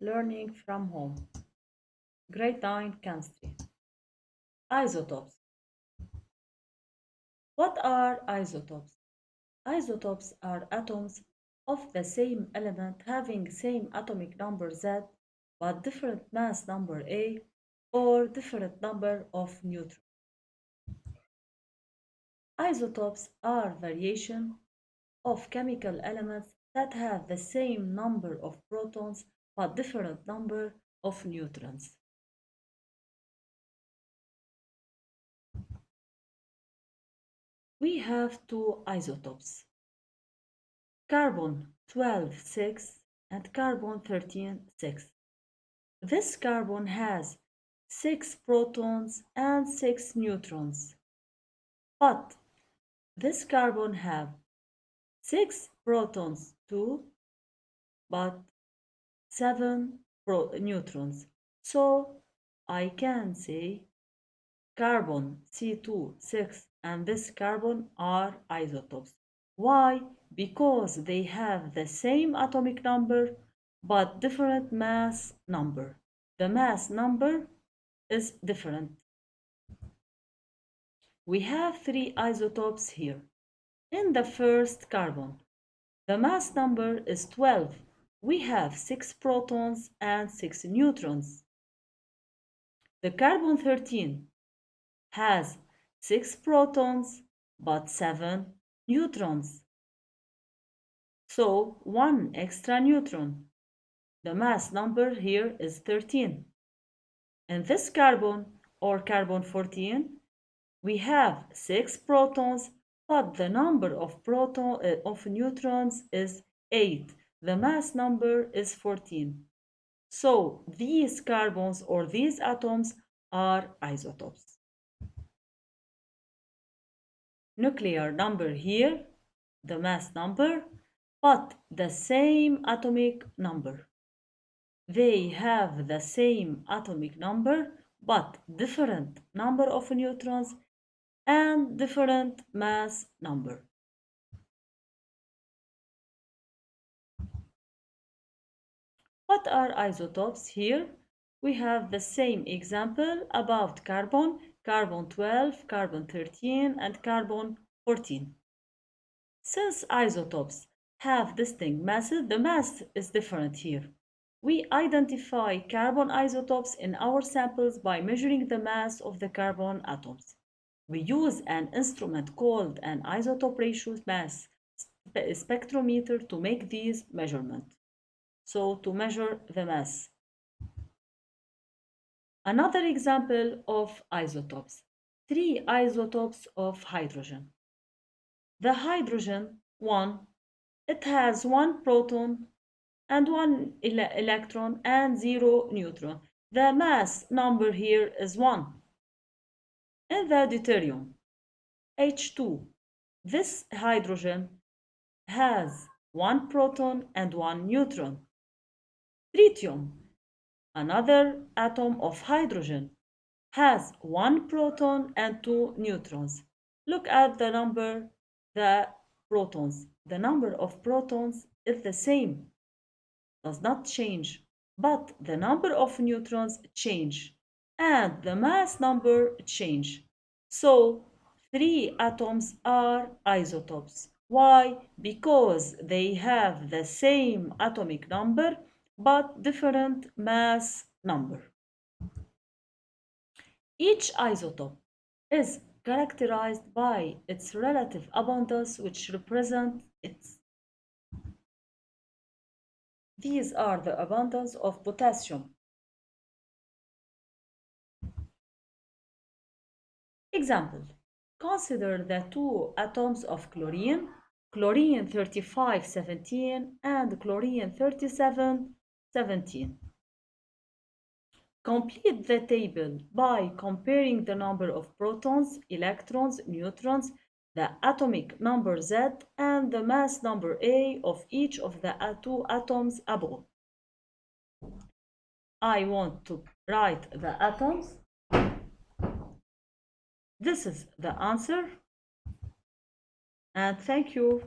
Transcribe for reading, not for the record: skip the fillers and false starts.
Learning from home. Grade 9 Chemistry. Isotopes. What are isotopes? Isotopes are atoms of the same element having same atomic number Z but different mass number A or different number of neutrons. Isotopes are variation of chemical elements that have the same number of protons but different number of neutrons. We have two isotopes, carbon 12,6 and carbon 13,6. This carbon has 6 protons and 6 neutrons, but this carbon have 6 protons too, but 7 neutrons. So I can say carbon C2, 6 and this carbon are isotopes. Why? Because they have the same atomic number but different mass number. The mass number is different. We have 3 isotopes here. In the first carbon, the mass number is 12. We have 6 protons and 6 neutrons. The carbon 13 has 6 protons but 7 neutrons. So 1 extra neutron. The mass number here is 13. In this carbon or carbon 14, we have 6 protons, but the number of neutrons is 8. The mass number is 14. So these carbons or these atoms are isotopes. Nuclear number here, the mass number, but the same atomic number. They have the same atomic number, but different number of neutrons and different mass number. What are isotopes? Here we have the same example about carbon, carbon 12, carbon 13, and carbon 14. Since isotopes have distinct masses, the mass is different here. We identify carbon isotopes in our samples by measuring the mass of the carbon atoms. We use an instrument called an isotope ratio mass spectrometer to make these measurements. So to measure the mass. Another example of isotopes. 3 isotopes of hydrogen. The hydrogen 1, it has 1 proton and 1 electron and 0 neutron. The mass number here is 1. In the deuterium, H2, this hydrogen has 1 proton and 1 neutron. Tritium, another atom of hydrogen, has 1 proton and 2 neutrons. Look at the number, the protons. The number of protons is the same, does not change, but the number of neutrons change and the mass number change. So 3 atoms are isotopes. Why? Because they have the same atomic number but different mass number. Each isotope is characterized by its relative abundance, which represents its. These are the abundance of potassium. Example, consider the 2 atoms of chlorine, chlorine 3517 and chlorine 3717. Complete the table by comparing the number of protons, electrons, neutrons, the atomic number Z, and the mass number A of each of the 2 atoms above. I want to write the atoms. This is the answer, and thank you.